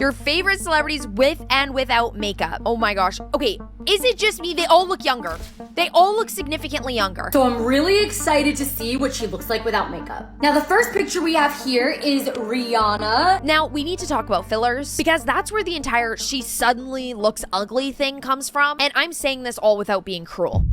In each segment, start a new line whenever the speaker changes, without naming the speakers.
Your favorite celebrities with and without makeup. Oh my gosh. Okay, is it just me? They all look younger. They all look significantly younger.
So I'm really excited to see what she looks like without makeup. Now the first picture we have here is Rihanna.
Now we need to talk about fillers because that's where the entire she suddenly looks ugly thing comes from. And I'm saying this all without being cruel.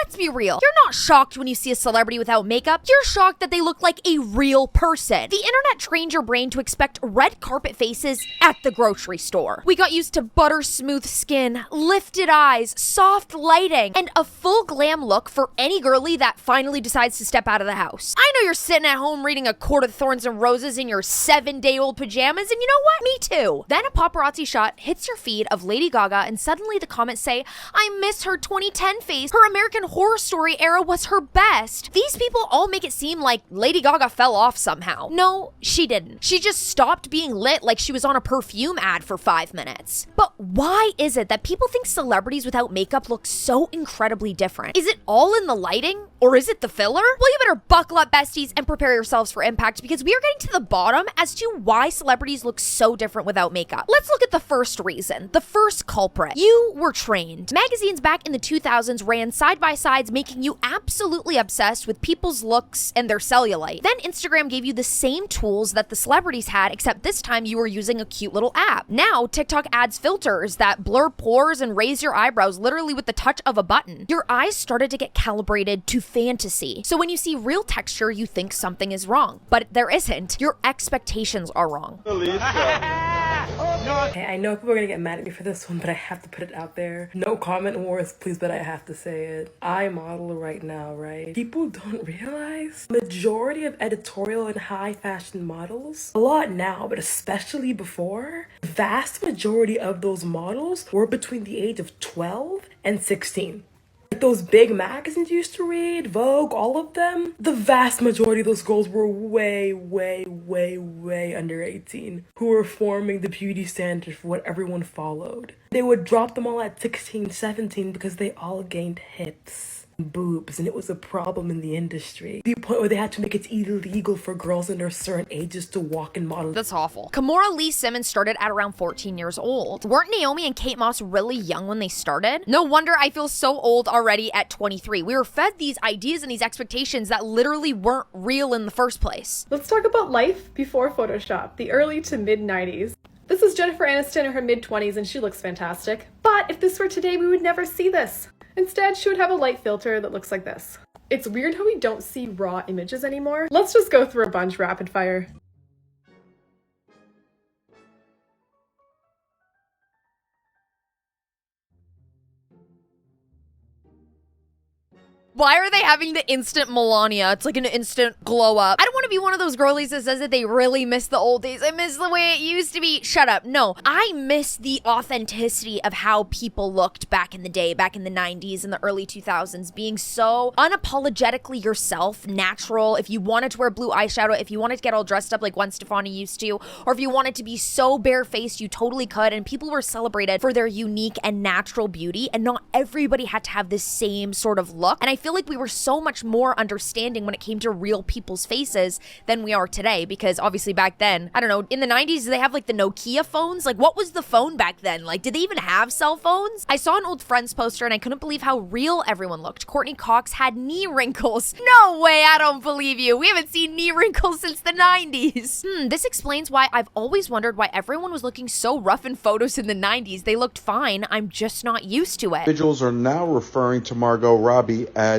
Let's be real. You're not shocked when you see a celebrity without makeup. You're shocked that they look like a real person. The internet trained your brain to expect red carpet faces at the grocery store. We got used to butter smooth skin, lifted eyes, soft lighting, and a full glam look for any girly that finally decides to step out of the house. I know you're sitting at home reading A Court of Thorns and Roses in your 7-day-old pajamas, and you know what? Me too. Then a paparazzi shot hits your feed of Lady Gaga, and suddenly the comments say, I miss her 2010 face. Her American Horror Story era was her best. These people all make it seem like Lady Gaga fell off somehow. No, she didn't. She just stopped being lit like she was on a perfume ad for 5 minutes. But why is it that people think celebrities without makeup look so incredibly different? Is it all in the lighting? Or is it the filler? Well, you better buckle up, besties, and prepare yourselves for impact because we are getting to the bottom as to why celebrities look so different without makeup. Let's look at the first reason, the first culprit. You were trained. Magazines back in the 2000s ran side-by-sides making you absolutely obsessed with people's looks and their cellulite. Then Instagram gave you the same tools that the celebrities had, except this time you were using a cute little app. Now, TikTok adds filters that blur pores and raise your eyebrows literally with the touch of a button. Your eyes started to get calibrated to fantasy. So when you see real texture, you think something is wrong, but there isn't. Your expectations are wrong.
Okay, I know people are gonna get mad at me for this one, but I have to put it out there. No comment wars, please, but I have to say it. I model right now, right? People don't realize majority of editorial and high fashion models, a lot now, but especially before, vast majority of those models were between the age of 12 and 16. Like those big magazines you used to read, Vogue, all of them, the vast majority of those girls were way under 18, who were forming the beauty standard for what everyone followed. They would drop them all at 16, 17 because they all gained hips, boobs, and it was a problem in the industry. To the point where they had to make it illegal for girls under certain ages to walk and model.
That's awful. Kimora Lee Simmons started at around 14 years old. Weren't Naomi and Kate Moss really young when they started? No wonder I feel so old already at 23. We were fed these ideas and these expectations that literally weren't real in the first place.
Let's talk about life before Photoshop, the early to mid 90s. This is Jennifer Aniston in her mid 20s and she looks fantastic. But if this were today, we would never see this. Instead, she would have a light filter that looks like this. It's weird how we don't see raw images anymore. Let's just go through a bunch rapid fire.
Why are they having the instant Melania? It's like an instant glow up. I don't want to be one of those girlies that says that they really miss the old days. I miss the way it used to be. Shut up. No, I miss the authenticity of how people looked back in the day, back in the 90s and the early 2000s, being so unapologetically yourself, natural. If you wanted to wear blue eyeshadow, if you wanted to get all dressed up like Gwen Stefani used to, or if you wanted to be so barefaced, you totally could. And people were celebrated for their unique and natural beauty. And not everybody had to have this same sort of look. And I feel like we were so much more understanding when it came to real people's faces than we are today, because obviously back then, I don't know, in the 90s, did they have like the Nokia phones? Like, what was the phone back then? Like, did they even have cell phones? I saw an old Friends poster and I couldn't believe how real everyone looked. Courtney Cox had knee wrinkles. No way, I don't believe you. We haven't seen knee wrinkles since the 90s. This explains why I've always wondered why everyone was looking so rough in photos in the 90s. They looked fine. I'm just not used to it.
Individuals are now referring to Margot Robbie as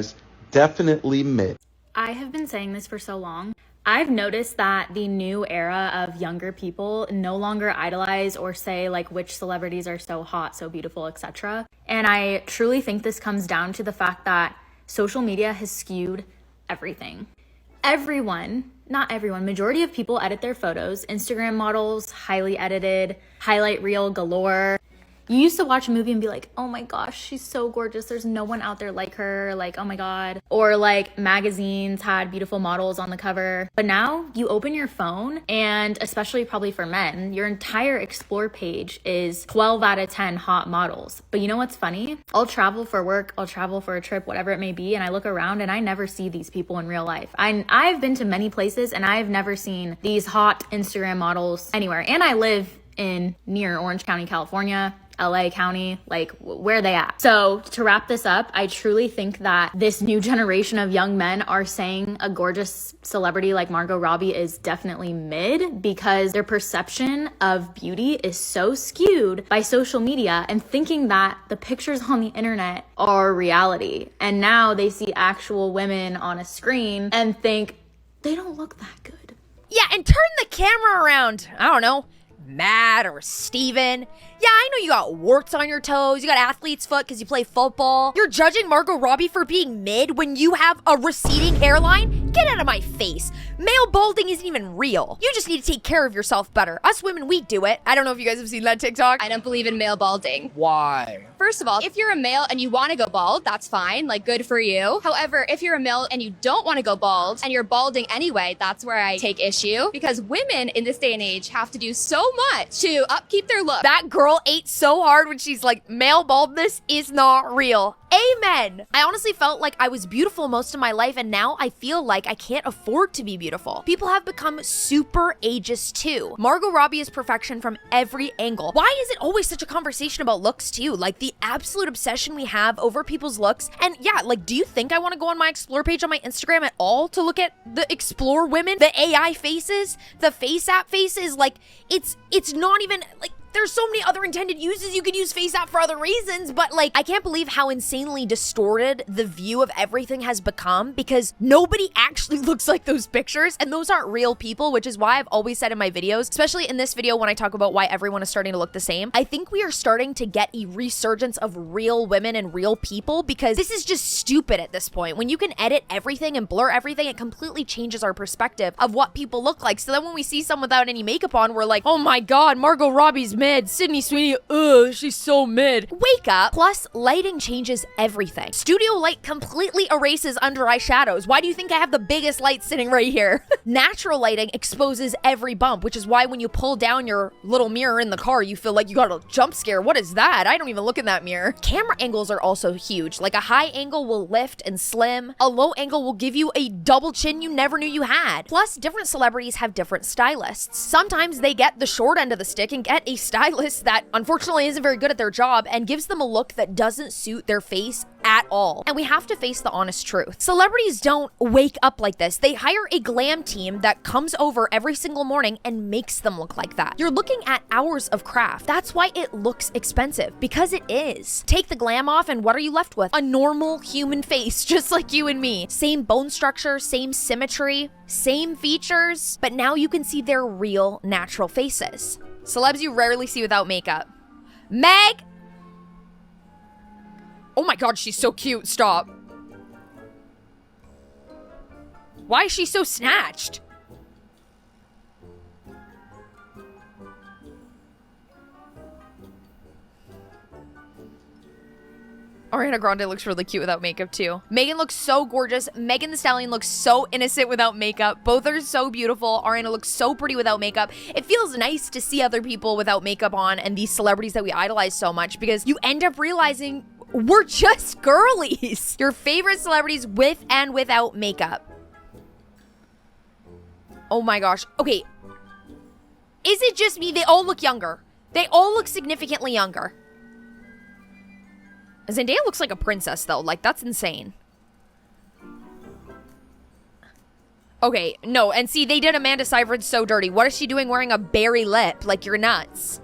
definitely mid.
I have been saying this for so long. I've noticed that the new era of younger people no longer idolize or say like which celebrities are so hot, so beautiful, etc. And I truly think this comes down to the fact that social media has skewed everything. Everyone, not everyone, majority of people edit their photos. Instagram models, highly edited, highlight reel galore. You used to watch a movie and be like, oh my gosh, she's so gorgeous. There's no one out there like her. Like, oh my God. Or like magazines had beautiful models on the cover. But now you open your phone, and especially probably for men, your entire explore page is 12 out of 10 hot models. But you know what's funny? I'll travel for work, I'll travel for a trip, whatever it may be, and I look around and I never see these people in real life. I've been to many places and I've never seen these hot Instagram models anywhere. And I live in near Orange County, California, LA County, like where are they at? So to wrap this up, I truly think that this new generation of young men are saying a gorgeous celebrity like Margot Robbie is definitely mid because their perception of beauty is so skewed by social media and thinking that the pictures on the internet are reality. And now they see actual women on a screen and think they don't look that good.
Yeah, and turn the camera around. I don't know, Matt or Steven. Yeah, I know you got warts on your toes, you got athlete's foot because you play football. You're judging Margot Robbie for being mid when you have a receding hairline? Get out of my face. Male balding isn't even real. You just need to take care of yourself better. Us women, we do it. I don't know if you guys have seen that TikTok.
I don't believe in male balding.
Why?
First of all, if you're a male and you want to go bald, that's fine, like good for you. However, if you're a male and you don't want to go bald and you're balding anyway, that's where I take issue because women in this day and age have to do so much to upkeep their look.
That girl ate so hard when she's like, male baldness is not real. Amen. I honestly felt like I was beautiful most of my life, and now I feel like I can't afford to be beautiful. People have become super ageist too. Margot Robbie is perfection from every angle. Why is it always such a conversation about looks too? Like the absolute obsession we have over people's looks. And yeah, like, do you think I want to go on my explore page on my Instagram at all to look at the explore women, the AI faces, the face app faces? Like, it's not even like, there's so many other intended uses. You could use FaceApp for other reasons, but like, I can't believe how insanely distorted the view of everything has become because nobody actually looks like those pictures, and those aren't real people, which is why I've always said in my videos, especially in this video when I talk about why everyone is starting to look the same, I think we are starting to get a resurgence of real women and real people because this is just stupid at this point. When you can edit everything and blur everything, it completely changes our perspective of what people look like. So then when we see someone without any makeup on, we're like, oh my God, Margot Robbie's mid. Sydney Sweeney, ugh, she's so mid. Wake up. Plus, lighting changes everything. Studio light completely erases under eye shadows. Why do you think I have the biggest light sitting right here? Natural lighting exposes every bump, which is why when you pull down your little mirror in the car, you feel like you got a jump scare. What is that? I don't even look in that mirror. Camera angles are also huge. Like a high angle will lift and slim. A low angle will give you a double chin you never knew you had. Plus, different celebrities have different stylists. Sometimes they get the short end of the stick and get a stylist that unfortunately isn't very good at their job and gives them a look that doesn't suit their face at all. And we have to face the honest truth. Celebrities don't wake up like this. They hire a glam team that comes over every single morning and makes them look like that. You're looking at hours of craft. That's why it looks expensive, because it is. Take the glam off and what are you left with? A normal human face, just like you and me. Same bone structure, same symmetry, same features, but now you can see their real natural faces. Celebs you rarely see without makeup. Meg! Oh my God, she's so cute. Stop. Why is she so snatched? Ariana Grande looks really cute without makeup too. Megan looks so gorgeous. Megan Thee Stallion looks so innocent without makeup. Both are so beautiful. Ariana looks so pretty without makeup. It feels nice to see other people without makeup on and these celebrities that we idolize so much because you end up realizing we're just girlies. Your favorite celebrities with and without makeup. Oh my gosh. Okay. Is it just me? They all look younger. They all look significantly younger. Zendaya looks like a princess, though. Like, that's insane. Okay, no. And see, they did Amanda Seyfried so dirty. What is she doing wearing a berry lip? Like, you're nuts.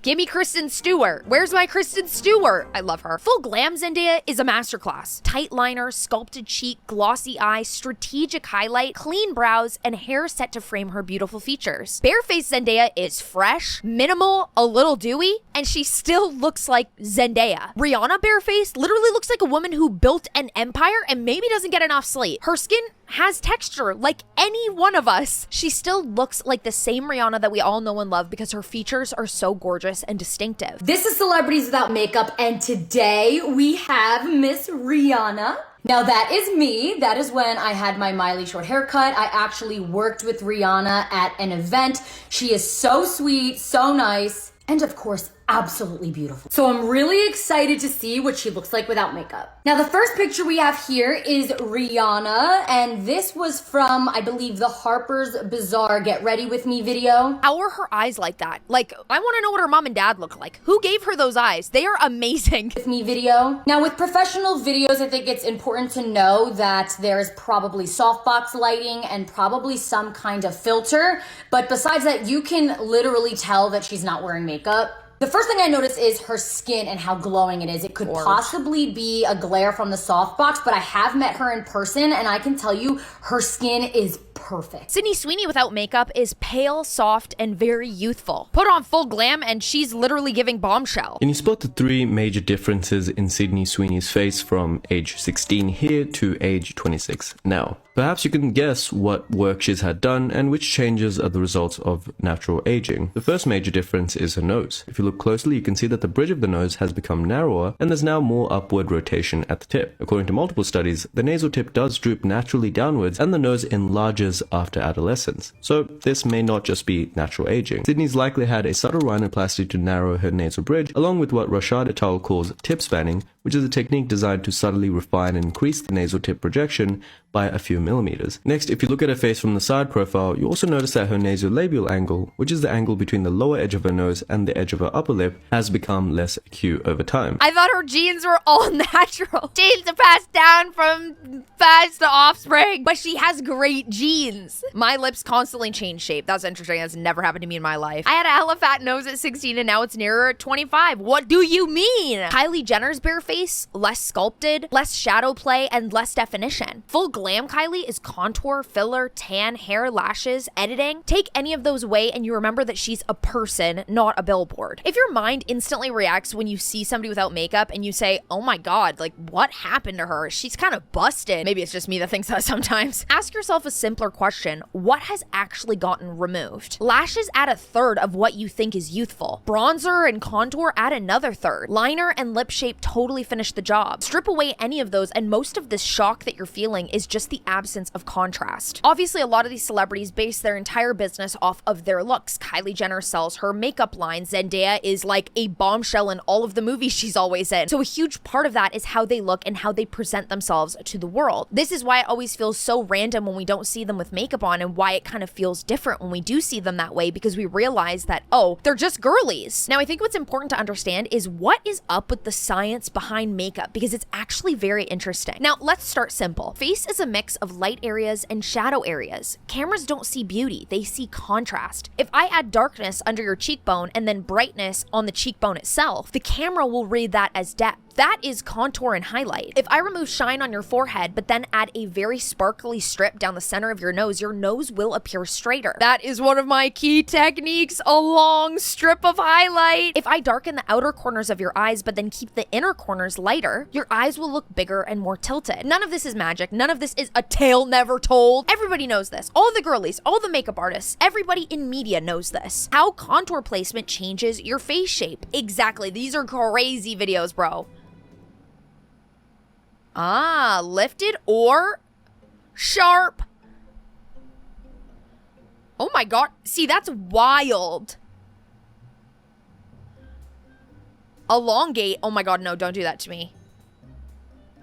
Give me Kristen Stewart. Where's my Kristen Stewart? I love her. Full glam Zendaya is a masterclass. Tight liner, sculpted cheek, glossy eye, strategic highlight, clean brows, and hair set to frame her beautiful features. Bareface Zendaya is fresh, minimal, a little dewy, and she still looks like Zendaya. Rihanna bareface literally looks like a woman who built an empire and maybe doesn't get enough sleep. Her skin has texture like any one of us. She still looks like the same Rihanna that we all know and love because her features are so gorgeous and distinctive.
This is Celebrities Without Makeup, and today we have Miss Rihanna. Now that is me. That is when I had my Miley short haircut. I actually worked with Rihanna at an event. She is so sweet, so nice, and of course, absolutely beautiful. So I'm really excited to see what she looks like without makeup. Now the first picture we have here is Rihanna, and this was from, I believe, the Harper's Bazaar Get Ready With Me video.
How are her eyes like that? Like, I want to know what her mom and dad look like. Who gave her those eyes? They are amazing.
With Me video. Now with professional videos, I think it's important to know that there's probably softbox lighting and probably some kind of filter, but besides that, you can literally tell that she's not wearing makeup. The first thing I notice is her skin and how glowing it is. It could possibly be a glare from the softbox, but I have met her in person and I can tell you her skin is perfect.
Sydney Sweeney without makeup is pale, soft, and very youthful. Put on full glam and she's literally giving bombshell.
Can you spot the three major differences in Sydney Sweeney's face from age 16 here to age 26 now? Perhaps you can guess what work she's had done and which changes are the results of natural aging. The first major difference is her nose. If you look closely, you can see that the bridge of the nose has become narrower and there's now more upward rotation at the tip. According to multiple studies, the nasal tip does droop naturally downwards and the nose enlarges after adolescence. So this may not just be natural aging. Sydney's likely had a subtle rhinoplasty to narrow her nasal bridge, along with what Rashad et al. Calls tip spanning, which is a technique designed to subtly refine and increase the nasal tip projection by a few millimeters. Next, if you look at her face from the side profile, you also notice that her nasolabial angle, which is the angle between the lower edge of her nose and the edge of her upper lip, has become less acute over time.
I thought her genes were all natural. Genes are passed down from fathers to offspring, but she has great genes. My lips constantly change shape. That's interesting. That's never happened to me in my life. I had a hella fat nose at 16 and now it's nearer at 25. What do you mean? Kylie Jenner's bare face, less sculpted, less shadow play, and less definition. Full glam Kylie is contour, filler, tan, hair, lashes, editing. Take any of those away and you remember that she's a person, not a billboard. If your mind instantly reacts when you see somebody without makeup and you say, oh my god, like what happened to her? She's kind of busted. Maybe it's just me that thinks that sometimes. Ask yourself a simpler question. What has actually gotten removed? Lashes add a third of what you think is youthful. Bronzer and contour add another third. Liner and lip shape totally finish the job. Strip away any of those and most of this shock that you're feeling is just the absence of contrast. Obviously, a lot of these celebrities base their entire business off of their looks. Kylie Jenner sells her makeup line. Zendaya is like a bombshell in all of the movies she's always in. So a huge part of that is how they look and how they present themselves to the world. This is why it always feels so random when we don't see them with makeup on and why it kind of feels different when we do see them that way because we realize that, oh, they're just girlies. Now, I think what's important to understand is what is up with the science behind makeup because it's actually very interesting. Now, let's start simple. Face is a mix of light areas and shadow areas. Cameras don't see beauty, they see contrast. If I add darkness under your cheekbone and then brightness on the cheekbone itself, the camera will read that as depth. That is contour and highlight. If I remove shine on your forehead, but then add a very sparkly strip down the center of your nose will appear straighter. That is one of my key techniques, a long strip of highlight. If I darken the outer corners of your eyes, but then keep the inner corners lighter, your eyes will look bigger and more tilted. None of this is magic. None of this is a tale never told. Everybody knows this. All the girlies, all the makeup artists, everybody in media knows this. How contour placement changes your face shape. Exactly. These are crazy videos, bro. Ah, lifted or sharp. Oh my god. See, that's wild. Elongate. Oh my god, no, don't do that to me.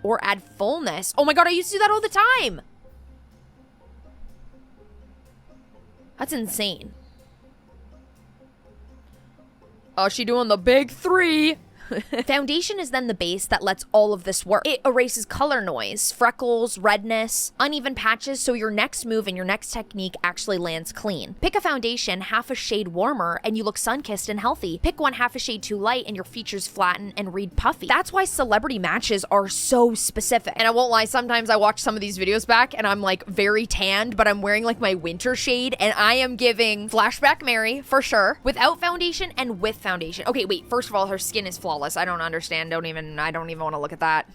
Or add fullness. Oh my god, I used to do that all the time. That's insane. Oh, she doing the big three. Foundation is then the base that lets all of this work. It erases color noise, freckles, redness, uneven patches, so your next move and your next technique actually lands clean. Pick a foundation half a shade warmer and you look sun-kissed and healthy. Pick one half a shade too light and your features flatten and read puffy. That's why celebrity matches are so specific. And I won't lie, sometimes I watch some of these videos back and I'm like very tanned, but I'm wearing like my winter shade and I am giving flashback Mary for sure, without foundation and with foundation. Okay, wait, first of all, her skin is flawless. I don't understand. I don't even want to look at that.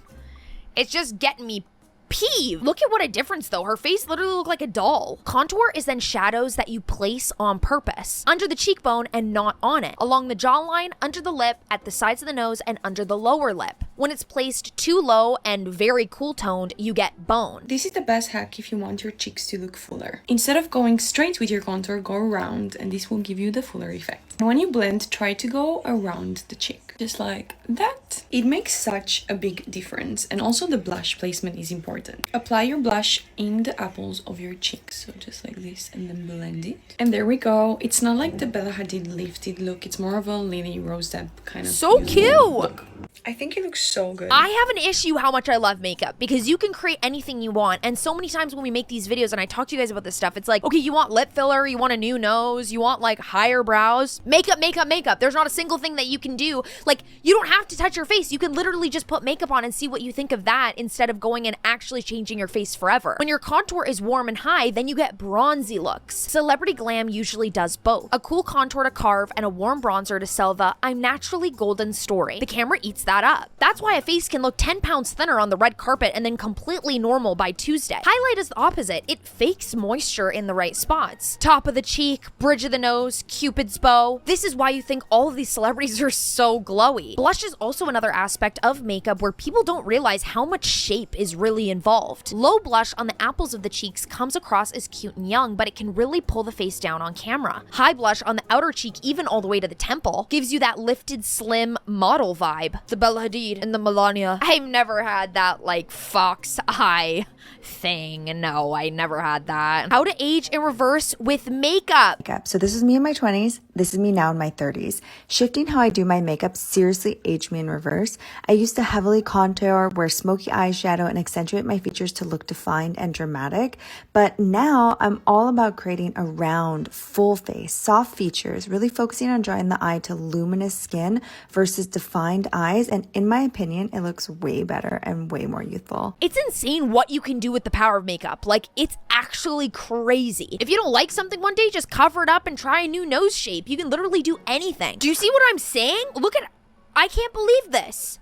It's just getting me peeve. Look at what a difference though. Her face literally looked like a doll. Contour is then shadows that you place on purpose, under the cheekbone and not on it, along the jawline, under the lip, at the sides of the nose, and under the lower lip. When it's placed too low and very cool toned, you get bone.
This is the best hack if you want your cheeks to look fuller. Instead of going straight with your contour, go around, and this will give you the fuller effect. And when you blend, try to go around the cheek, just like that. It makes such a big difference, and also the blush placement is important. Apply your blush in the apples of your cheeks, so just like this, and then blend it. And there we go. It's not like the Bella Hadid lifted look, it's more of a Lily Rose Depp kind of
so cute
look. I think it looks so good.
I have an issue how much I love makeup, because you can create anything you want. And so many times when we make these videos and I talk to you guys about this stuff, it's like, okay, you want lip filler, you want a new nose, you want like higher brows, makeup, makeup, makeup. There's not a single thing that you can do. Like, you don't have to touch your face. You can literally just put makeup on and see what you think of that, instead of going and actually changing your face forever. When your contour is warm and high, then you get bronzy looks. Celebrity glam usually does both. A cool contour to carve and a warm bronzer to sell the I'm naturally golden story. The camera eats that up. That's why a face can look 10 pounds thinner on the red carpet and then completely normal by Tuesday. Highlight is the opposite. It fakes moisture in the right spots. Top of the cheek, bridge of the nose, Cupid's bow. This is why you think all of these celebrities are so glowy. Blush is also another aspect of makeup where people don't realize how much shape is really involved. Low blush on the apples of the cheeks comes across as cute and young, but it can really pull the face down on camera. High blush on the outer cheek, even all the way to the temple, gives you that lifted, slim model vibe. The Bella Hadid and the Melania. I've never had that like fox eye thing. No, I never had that. How to age in reverse with makeup.
So this is me in my 20s. This is me now in my 30s. Shifting how I do my makeup seriously aged me in reverse. I used to heavily contour, wear smoky eyeshadow, and accentuate my features to look defined and dramatic. But now I'm all about creating a round, full face, soft features, really focusing on drawing the eye to luminous skin versus defined eyes. And in my opinion, it looks way better and way more youthful.
It's insane what you can do with the power of makeup. Like, it's actually crazy. If you don't like something one day, just cover it up and try a new nose shape. You can literally do anything. Do you see what I'm saying? Look at, I can't believe this.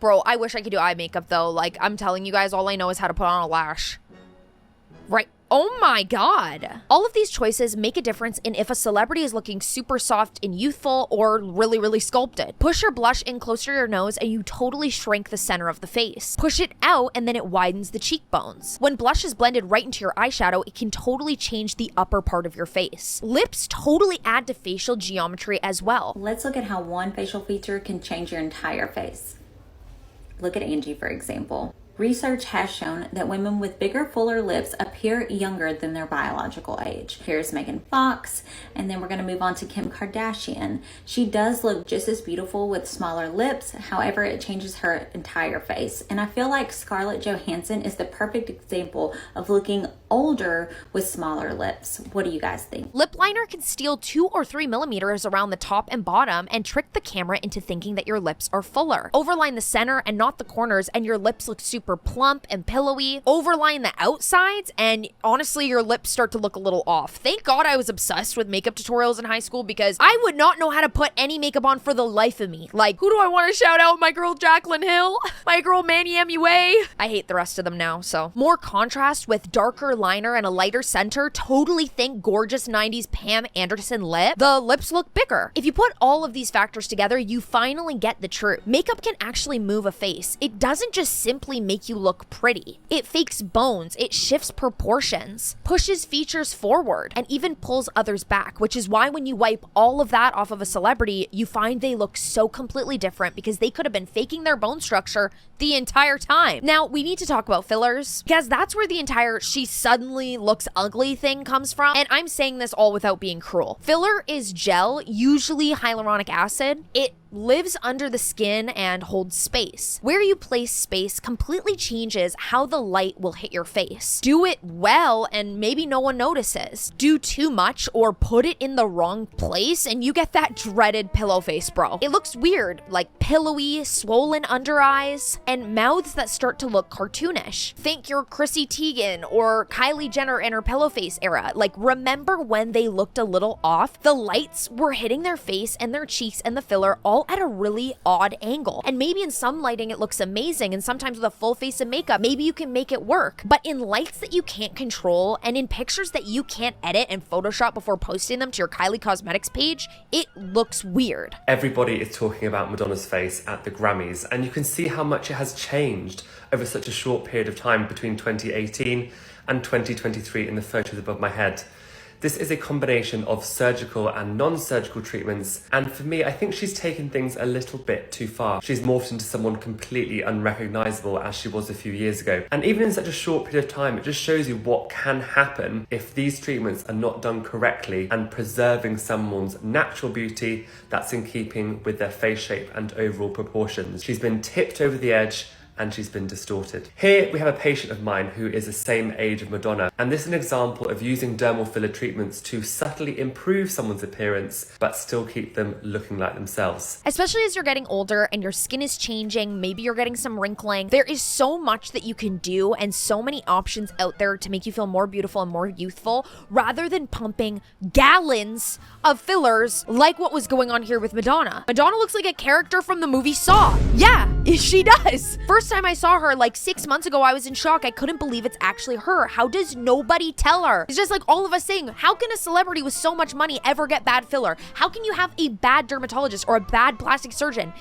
Bro, I wish I could do eye makeup though. Like, I'm telling you guys, all I know is how to put on a lash. Right. Oh my god. All of these choices make a difference in if a celebrity is looking super soft and youthful or really, really sculpted. Push your blush in closer to your nose and you totally shrink the center of the face. Push it out and then it widens the cheekbones. When blush is blended right into your eyeshadow, it can totally change the upper part of your face. Lips totally add to facial geometry as well.
Let's look at how one facial feature can change your entire face. Look at Angie, for example. Research has shown that women with bigger, fuller lips appear younger than their biological age. Here's Megan Fox, and then we're going to move on to Kim Kardashian. She does look just as beautiful with smaller lips, however, it changes her entire face. And I feel like Scarlett Johansson is the perfect example of looking older with smaller lips. What do you guys think?
Lip liner can steal 2 or 3 millimeters around the top and bottom and trick the camera into thinking that your lips are fuller. Overline the center and not the corners, and your lips look super plump and pillowy. Overline the outsides and honestly your lips start to look a little off. Thank God I was obsessed with makeup tutorials in high school, because I would not know how to put any makeup on for the life of me. Like, who do I want to shout out? My girl Jaclyn Hill, my girl Manny MUA. I hate the rest of them now. So more contrast with darker liner and a lighter center. Totally think gorgeous 90s Pam Anderson lip. The lips look bigger. If you put all of these factors together, you finally get the truth. Makeup can actually move a face. It doesn't just simply make you look pretty. It fakes bones, it shifts proportions, pushes features forward, and even pulls others back, which is why when you wipe all of that off of a celebrity, you find they look so completely different because they could have been faking their bone structure the entire time. Now, we need to talk about fillers, because that's where the entire she suddenly looks ugly thing comes from, and I'm saying this all without being cruel. Filler is gel, usually hyaluronic acid. It lives under the skin and holds space. Where you place space completely changes how the light will hit your face. Do it well and maybe no one notices. Do too much or put it in the wrong place and you get that dreaded pillow face, bro. It looks weird, like pillowy, swollen under eyes, and mouths that start to look cartoonish. Think your Chrissy Teigen or Kylie Jenner in her pillow face era. Like, remember when they looked a little off? The lights were hitting their face and their cheeks and the filler all all at a really odd angle. And maybe in some lighting it looks amazing, and sometimes with a full face of makeup, maybe you can make it work. But in lights that you can't control and in pictures that you can't edit and Photoshop before posting them to your Kylie Cosmetics page, it looks weird.
Everybody is talking about Madonna's face at the Grammys, and you can see how much it has changed over such a short period of time between 2018 and 2023 in the photos above my head. This is a combination of surgical and non-surgical treatments, and for me, I think she's taken things a little bit too far. She's morphed into someone completely unrecognizable as she was a few years ago. And even in such a short period of time, it just shows you what can happen if these treatments are not done correctly and preserving someone's natural beauty that's in keeping with their face shape and overall proportions. She's been tipped over the edge and she's been distorted. Here we have a patient of mine who is the same age of Madonna, and this is an example of using dermal filler treatments to subtly improve someone's appearance but still keep them looking like themselves.
Especially as you're getting older and your skin is changing, maybe you're getting some wrinkling, there is so much that you can do and so many options out there to make you feel more beautiful and more youthful, rather than pumping gallons of fillers like what was going on here with Madonna. Madonna looks like a character from the movie Saw. Yeah, she does. First time I saw her like 6 months ago, I was in shock. I couldn't believe it's actually her. How does nobody tell her? It's just like all of us saying, how can a celebrity with so much money ever get bad filler? How can you have a bad dermatologist or a bad plastic surgeon?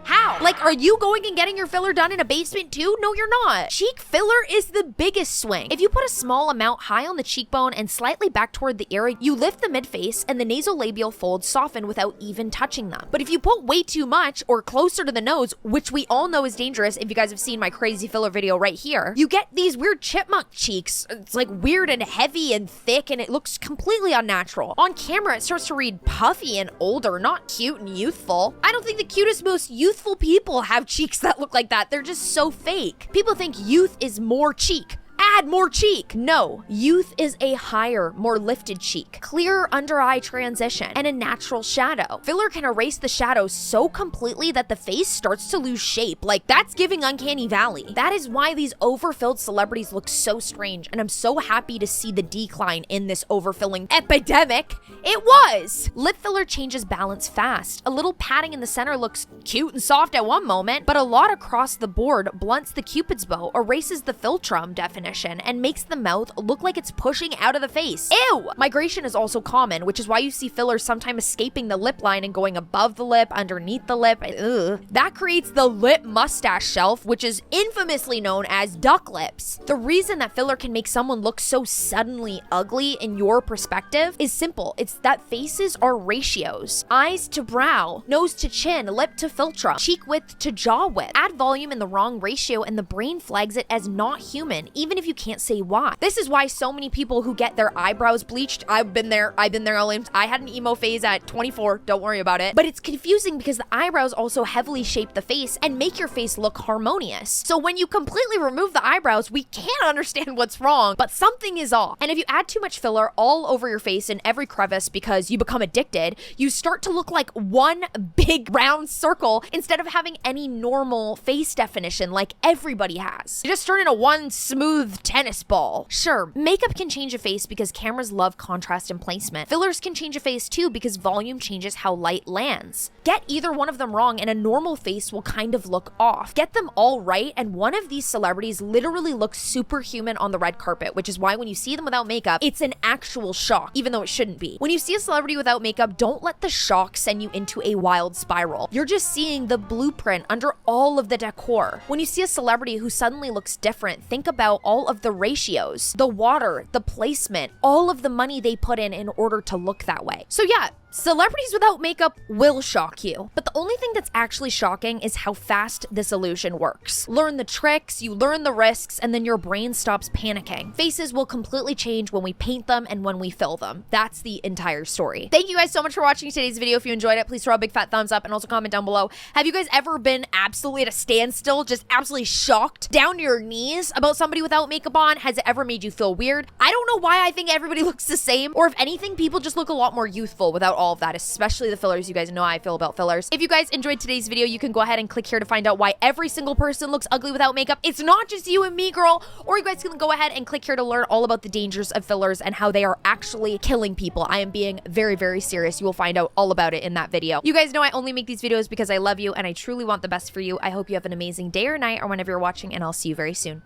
How? Like, are you going and getting your filler done in a basement too? No, you're not. Cheek filler is the biggest swing. If you put a small amount high on the cheekbone and slightly back toward the ear, you lift the midface and the nasolabial folds soften without even touching them. But if you put way too much or closer to the nose, which we all know is dangerous if you guys have seen my crazy filler video right here, you get these weird chipmunk cheeks. It's like weird and heavy and thick, and it looks completely unnatural. On camera, it starts to read puffy and older, not cute and youthful. I don't think the cutest, most youthful people have cheeks that look like that. They're just so fake. People think youth is more cheek. Add more cheek. No, youth is a higher, more lifted cheek, clearer under eye transition, and a natural shadow. Filler can erase the shadows so completely that the face starts to lose shape. Like, that's giving uncanny valley. That is why these overfilled celebrities look so strange, and I'm so happy to see the decline in this overfilling epidemic. It was! Lip filler changes balance fast. A little padding in the center looks cute and soft at one moment, but a lot across the board blunts the cupid's bow, erases the philtrum definition, and makes the mouth look like it's pushing out of the face. Ew! Migration is also common, which is why you see fillers sometimes escaping the lip line and going above the lip, underneath the lip. Ugh. That creates the lip mustache shelf, which is infamously known as duck lips. The reason that filler can make someone look so suddenly ugly in your perspective is simple. It's that faces are ratios. Eyes to brow, nose to chin, lip to philtrum, cheek width to jaw width. Add volume in the wrong ratio and the brain flags it as not human, even if you can't say why. This is why so many people who get their eyebrows bleached, I've been there, Ellen. I had an emo phase at 24, don't worry about it. But it's confusing because the eyebrows also heavily shape the face and make your face look harmonious. So when you completely remove the eyebrows, we can't understand what's wrong, but something is off. And if you add too much filler all over your face in every crevice because you become addicted, you start to look like one big round circle instead of having any normal face definition like everybody has. You just turn into one smooth tennis ball. Sure, makeup can change a face because cameras love contrast and placement. Fillers can change a face too because volume changes how light lands. Get either one of them wrong and a normal face will kind of look off. Get them all right and one of these celebrities literally looks superhuman on the red carpet, which is why when you see them without makeup, it's an actual shock, even though it shouldn't be. When you see a celebrity without makeup, don't let the shock send you into a wild spiral. You're just seeing the blueprint under all of the decor. When you see a celebrity who suddenly looks different, think about all of the ratios, the water, the placement, all of the money they put in order to look that way. So yeah, celebrities without makeup will shock you. But the only thing that's actually shocking is how fast this illusion works. Learn the tricks, you learn the risks, and then your brain stops panicking. Faces will completely change when we paint them and when we fill them. That's the entire story. Thank you guys so much for watching today's video. If you enjoyed it, please throw a big fat thumbs up and also comment down below. Have you guys ever been absolutely at a standstill, just absolutely shocked down to your knees about somebody without without makeup on? Has it ever made you feel weird? I don't know why I think everybody looks the same, or if anything, people just look a lot more youthful without all of that, especially the fillers. You guys know how I feel about fillers. If you guys enjoyed today's video, you can go ahead and click here to find out why every single person looks ugly without makeup. It's not just you and me, girl. Or you guys can go ahead and click here to learn all about the dangers of fillers and how they are actually killing people. I am being very, very serious. You will find out all about it in that video. You guys know I only make these videos because I love you and I truly want the best for you. I hope you have an amazing day or night or whenever you're watching, and I'll see you very soon.